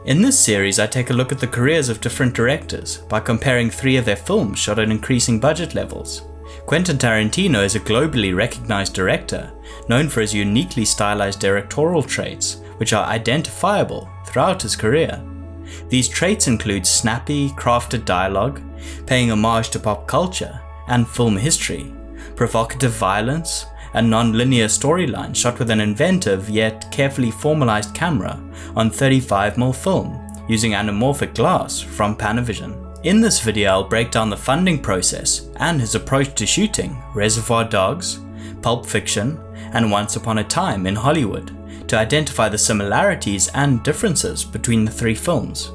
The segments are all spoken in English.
In this series, I take a look at the careers of different directors by comparing 3 of their films shot at increasing budget levels. Quentin Tarantino is a globally recognized director, known for his uniquely stylized directorial traits, which are identifiable throughout his career. These traits include snappy, crafted dialogue, paying homage to pop culture and film history, provocative violence, a non-linear storyline shot with an inventive yet carefully formalized camera on 35mm film using anamorphic glass from Panavision. In this video, I'll break down the funding process and his approach to shooting Reservoir Dogs, Pulp Fiction, and Once Upon a Time in Hollywood to identify the similarities and differences between the 3 films.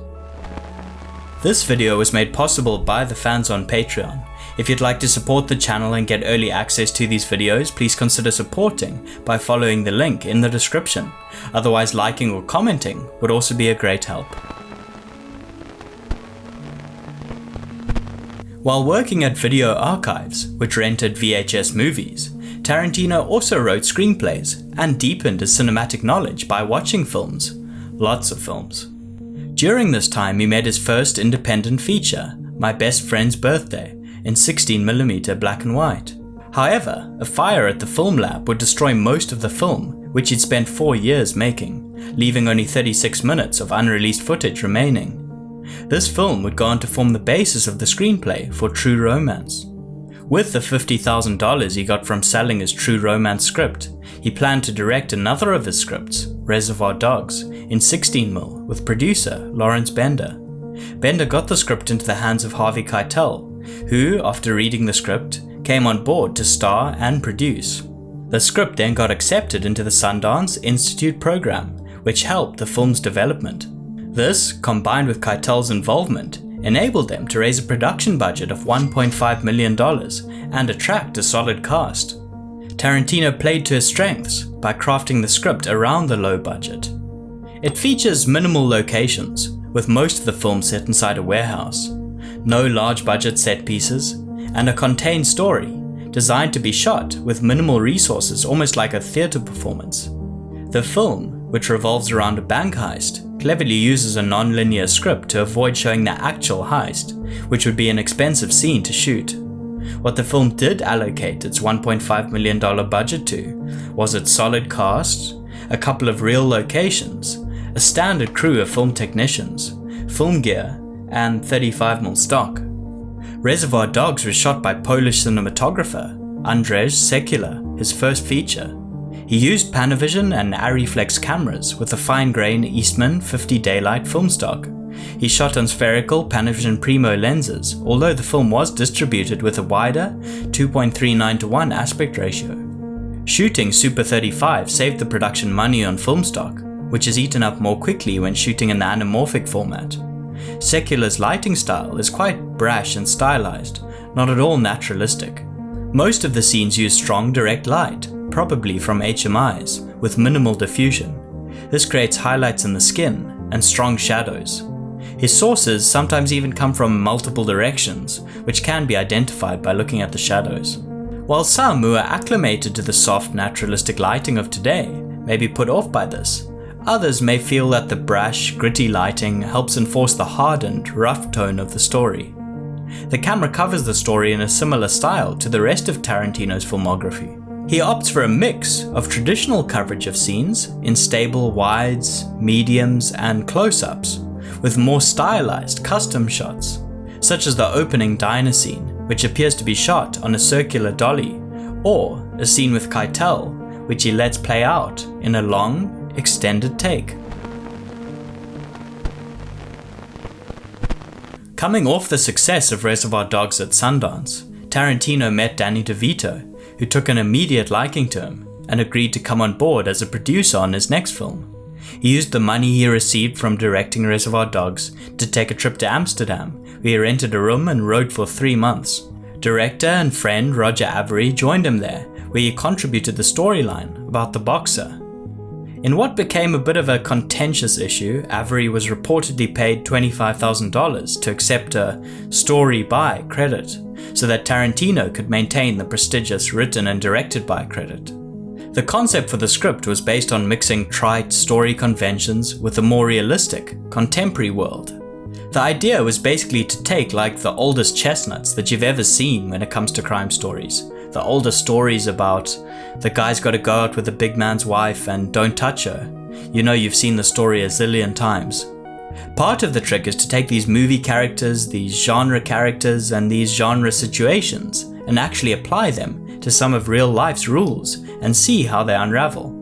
This video was made possible by the fans on Patreon. If you'd like to support the channel and get early access to these videos, please consider supporting by following the link in the description. Otherwise, liking or commenting would also be a great help. While working at Video Archives, which rented VHS movies, Tarantino also wrote screenplays and deepened his cinematic knowledge by watching films, lots of films. During this time, he made his first independent feature, My Best Friend's Birthday, in 16mm black and white. However, a fire at the film lab would destroy most of the film, which he'd spent 4 years making, leaving only 36 minutes of unreleased footage remaining. This film would go on to form the basis of the screenplay for True Romance. With the $50,000 he got from selling his True Romance script, he planned to direct another of his scripts, Reservoir Dogs, in 16mm with producer Lawrence Bender. Bender got the script into the hands of Harvey Keitel, who, after reading the script, came on board to star and produce. The script then got accepted into the Sundance Institute program, which helped the film's development. This, combined with Keitel's involvement, enabled them to raise a production budget of $1.5 million and attract a solid cast. Tarantino played to his strengths by crafting the script around the low budget. It features minimal locations, with most of the film set inside a warehouse, no large budget set pieces, and a contained story designed to be shot with minimal resources, almost like a theater performance. The film, which revolves around a bank heist, cleverly uses a non-linear script to avoid showing the actual heist, which would be an expensive scene to shoot. What the film did allocate its $1.5 million budget to was its solid cast, a couple of real locations, a standard crew of film technicians, film gear, and 35mm stock. Reservoir Dogs was shot by Polish cinematographer Andrzej Sekula, his first feature. He used Panavision and Arriflex cameras with a fine-grain Eastman 50 daylight film stock. He shot on spherical Panavision Primo lenses, although the film was distributed with a wider 2.39:1 aspect ratio. Shooting Super 35 saved the production money on film stock, which is eaten up more quickly when shooting in the anamorphic format. Sekula's lighting style is quite brash and stylized, not at all naturalistic. Most of the scenes use strong direct light, probably from HMIs, with minimal diffusion. This creates highlights in the skin and strong shadows. His sources sometimes even come from multiple directions, which can be identified by looking at the shadows. While some who are acclimated to the soft, naturalistic lighting of today may be put off by this, others may feel that the brash, gritty lighting helps enforce the hardened, rough tone of the story. The camera covers the story in a similar style to the rest of Tarantino's filmography. He opts for a mix of traditional coverage of scenes in stable wides, mediums, and close-ups, with more stylized custom shots, such as the opening diner scene, which appears to be shot on a circular dolly, or a scene with Keitel, which he lets play out in a long, extended take. Coming off the success of Reservoir Dogs at Sundance, Tarantino met Danny DeVito, who took an immediate liking to him and agreed to come on board as a producer on his next film. He used the money he received from directing Reservoir Dogs to take a trip to Amsterdam, where he rented a room and wrote for 3 months. Director and friend Roger Avery joined him there, where he contributed the storyline about the boxer. In what became a bit of a contentious issue, Avery was reportedly paid $25,000 to accept a story by credit, so that Tarantino could maintain the prestigious written and directed by credit. The concept for the script was based on mixing trite story conventions with a more realistic, contemporary world. The idea was basically to take like the oldest chestnuts that you've ever seen when it comes to crime stories. The oldest stories about the guy's got to go out with a big man's wife and don't touch her. You know, you've seen the story a zillion times. Part of the trick is to take these movie characters, these genre characters, and these genre situations and actually apply them to some of real life's rules and see how they unravel.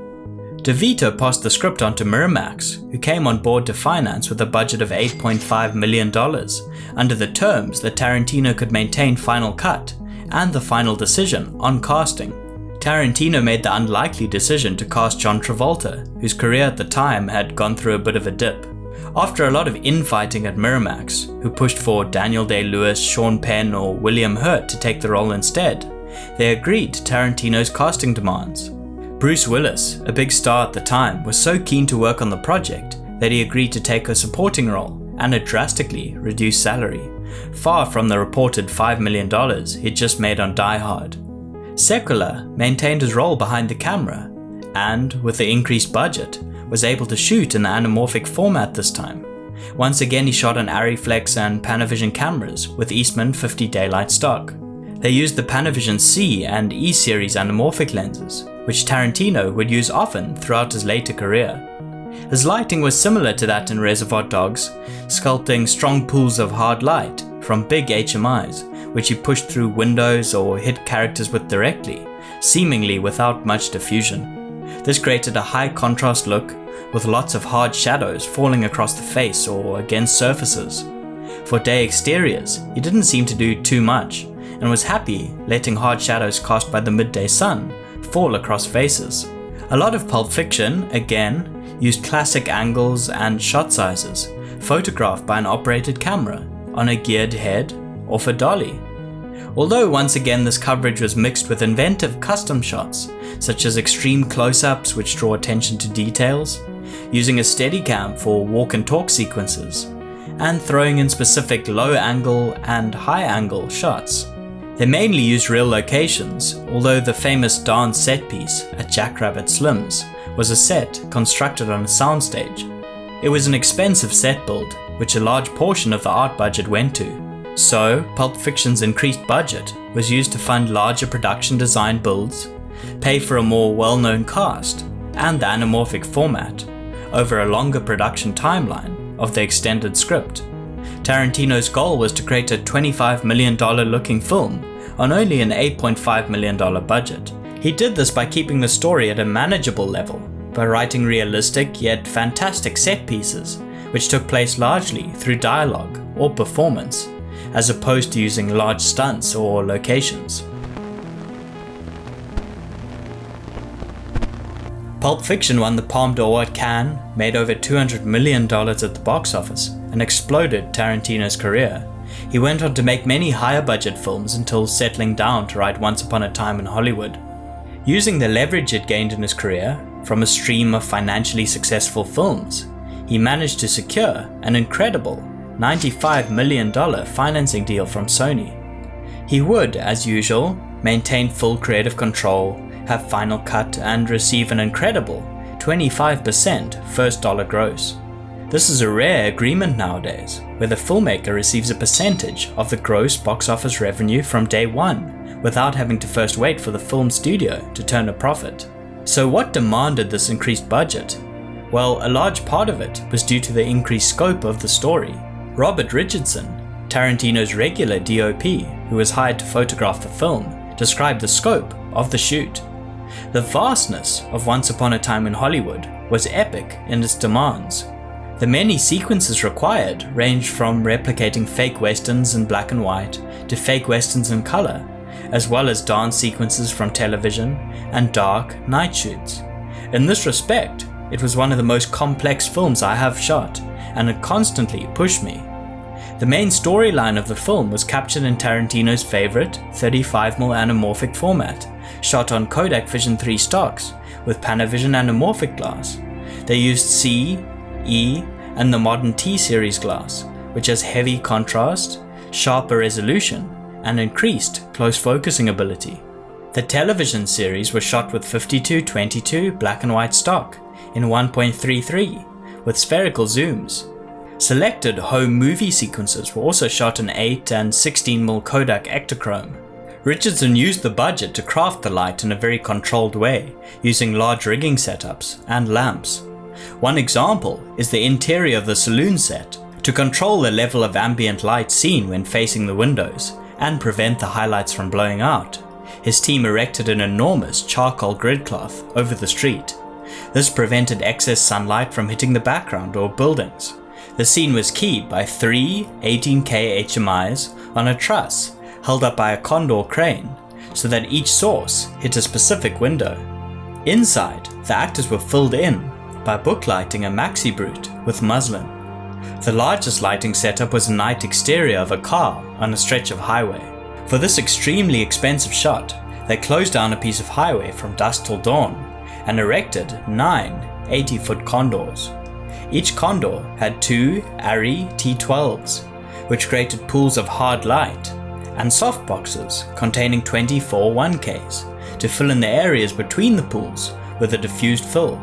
DeVito passed the script on to Miramax, who came on board to finance with a budget of $8.5 million, under the terms that Tarantino could maintain final cut and the final decision on casting. Tarantino made the unlikely decision to cast John Travolta, whose career at the time had gone through a bit of a dip. After a lot of infighting at Miramax, who pushed for Daniel Day-Lewis, Sean Penn, or William Hurt to take the role instead, they agreed to Tarantino's casting demands. Bruce Willis, a big star at the time, was so keen to work on the project that he agreed to take a supporting role and a drastically reduced salary, far from the reported $5 million he'd just made on Die Hard. Sekula maintained his role behind the camera, and, with the increased budget, was able to shoot in the anamorphic format this time. Once again he shot on Arriflex and Panavision cameras with Eastman 50 daylight stock. They used the Panavision C and E series anamorphic lenses, which Tarantino would use often throughout his later career. His lighting was similar to that in Reservoir Dogs, sculpting strong pools of hard light from big HMIs, which he pushed through windows or hit characters with directly, seemingly without much diffusion. This created a high contrast look with lots of hard shadows falling across the face or against surfaces. For day exteriors, he didn't seem to do too much, and was happy letting hard shadows cast by the midday sun fall across faces. A lot of Pulp Fiction, again, used classic angles and shot sizes, photographed by an operated camera, on a geared head, or for dolly. Although once again this coverage was mixed with inventive custom shots, such as extreme close-ups which draw attention to details, using a Steadicam for walk and talk sequences, and throwing in specific low-angle and high-angle shots. They mainly used real locations, although the famous dance set piece at Jackrabbit Slim's was a set constructed on a soundstage. It was an expensive set build, which a large portion of the art budget went to. So, Pulp Fiction's increased budget was used to fund larger production design builds, pay for a more well-known cast, and the anamorphic format, over a longer production timeline of the extended script. Tarantino's goal was to create a $25 million looking film on only an $8.5 million budget. He did this by keeping the story at a manageable level, by writing realistic yet fantastic set pieces, which took place largely through dialogue or performance, as opposed to using large stunts or locations. Pulp Fiction won the Palme d'Or at Cannes, made over $200 million at the box office, and exploded Tarantino's career. He went on to make many higher budget films until settling down to write Once Upon a Time in Hollywood. Using the leverage it gained in his career from a stream of financially successful films, he managed to secure an incredible $95 million financing deal from Sony. He would, as usual, maintain full creative control, have final cut, and receive an incredible 25% first dollar gross. This is a rare agreement nowadays, where the filmmaker receives a percentage of the gross box office revenue from day one, without having to first wait for the film studio to turn a profit. So what demanded this increased budget? Well, a large part of it was due to the increased scope of the story. Robert Richardson, Tarantino's regular DOP, who was hired to photograph the film, described the scope of the shoot. The vastness of Once Upon a Time in Hollywood was epic in its demands. The many sequences required ranged from replicating fake westerns in black and white to fake westerns in color, as well as dance sequences from television and dark night shoots. In this respect, it was one of the most complex films I have shot, and it constantly pushed me. The main storyline of the film was captured in Tarantino's favorite 35mm anamorphic format, shot on Kodak Vision 3 stocks with Panavision anamorphic glass. They used C, E, and the modern T-series glass, which has heavy contrast, sharper resolution, and increased close focusing ability. The television series was shot with 52:22 black and white stock in 1.33 with spherical zooms. Selected home movie sequences were also shot in 8 and 16mm Kodak Ektachrome. Richardson used the budget to craft the light in a very controlled way, using large rigging setups and lamps. One example is the interior of the saloon set, to control the level of ambient light seen when facing the windows and prevent the highlights from blowing out. His team erected an enormous charcoal grid cloth over the street. This prevented excess sunlight from hitting the background or buildings. The scene was keyed by 3 18K HMIs on a truss held up by a condor crane, so that each source hit a specific window. Inside, the actors were filled in by booklighting a maxi brute with muslin. The largest lighting setup was a night exterior of a car on a stretch of highway. For this extremely expensive shot, they closed down a piece of highway from dusk till dawn and erected 9 80-foot condors. Each condor had 2 ARRI T12s, which created pools of hard light, and softboxes containing 24 1Ks to fill in the areas between the pools with a diffused fill.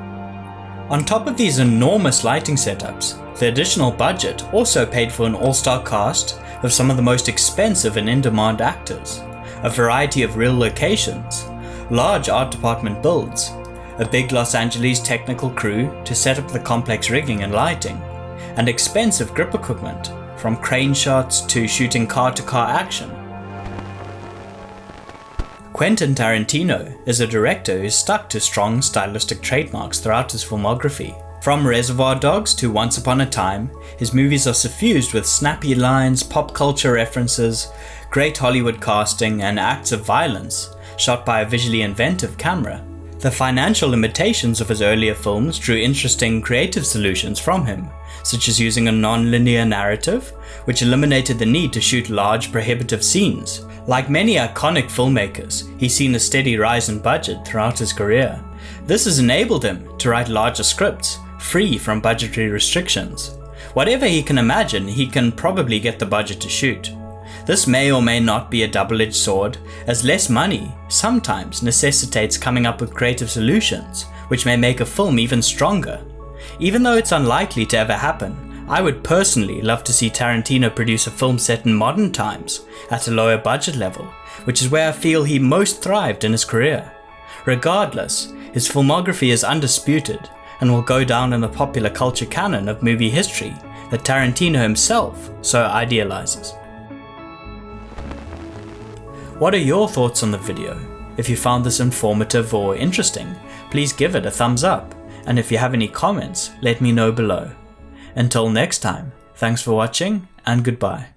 On top of these enormous lighting setups, the additional budget also paid for an all-star cast of some of the most expensive and in-demand actors, a variety of real locations, large art department builds, a big Los Angeles technical crew to set up the complex rigging and lighting, and expensive grip equipment, from crane shots to shooting car-to-car action. Quentin Tarantino is a director who stuck to strong stylistic trademarks throughout his filmography. From Reservoir Dogs to Once Upon a Time, his movies are suffused with snappy lines, pop culture references, great Hollywood casting, and acts of violence, shot by a visually inventive camera. The financial limitations of his earlier films drew interesting creative solutions from him, such as using a non-linear narrative, which eliminated the need to shoot large, prohibitive scenes. Like many iconic filmmakers, he's seen a steady rise in budget throughout his career. This has enabled him to write larger scripts, free from budgetary restrictions. Whatever he can imagine, he can probably get the budget to shoot. This may or may not be a double-edged sword, as less money sometimes necessitates coming up with creative solutions, which may make a film even stronger. Even though it's unlikely to ever happen, I would personally love to see Tarantino produce a film set in modern times, at a lower budget level, which is where I feel he most thrived in his career. Regardless, his filmography is undisputed, and will go down in the popular culture canon of movie history that Tarantino himself so idealizes. What are your thoughts on the video? If you found this informative or interesting, please give it a thumbs up, and if you have any comments, let me know below. Until next time, thanks for watching and goodbye.